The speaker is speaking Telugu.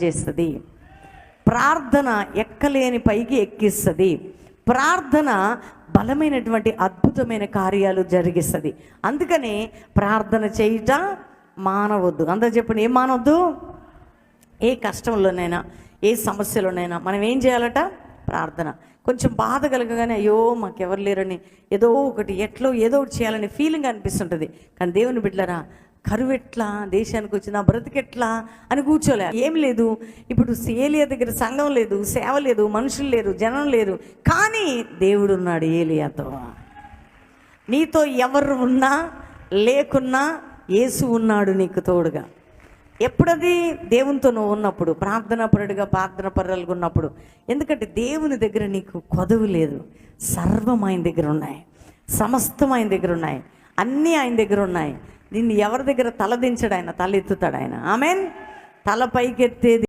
చేస్తుంది. ప్రార్థన ఎక్కలేని పైకి ఎక్కిస్తుంది. ప్రార్థన బలమైనటువంటి అద్భుతమైన కార్యాలు జరిగిస్తుంది. అందుకని ప్రార్థన చేయట మానవద్దు. అందరూ చెప్పండి, ఏం మానవద్దు? ఏ కష్టంలోనైనా ఏ సమస్యలోనైనా మనం ఏం చేయాలట? ప్రార్థన. కొంచెం బాధ కలగగానే అయ్యో మాకెవరు లేరని ఏదో ఒకటి ఏదో ఒకటి చేయాలని ఫీలింగ్ అనిపిస్తుంటుంది. కానీ దేవుని బిడ్డలారా, కరువెట్లా, దేశానికి వచ్చిన బ్రతికెట్లా అని కూర్చోలే. ఏం లేదు, ఇప్పుడు ఏలియా దగ్గర సంఘం లేదు, సేవ లేదు, మనుషులు లేరు, జనం లేరు, కానీ దేవుడు ఉన్నాడు ఏలియాతో. నీతో ఎవరు ఉన్నా లేకున్నా యేసు ఉన్నాడు నీకు తోడుగా. ఎప్పుడది? దేవునితో నువ్వు ఉన్నప్పుడు, ప్రార్థనాపరుడిగా ప్రార్థన పరులుగా ఉన్నప్పుడు. ఎందుకంటే దేవుని దగ్గర నీకు కొదవు లేదు. సర్వం ఆయన దగ్గర ఉన్నాయి, సమస్తం ఆయన దగ్గర ఉన్నాయి, అన్నీ ఆయన దగ్గర ఉన్నాయి. దీన్ని ఎవరి దగ్గర తలదించడు ఆయన, తల ఎత్తుతాడు ఆయన. ఆమెన్. తల పైకెత్తేది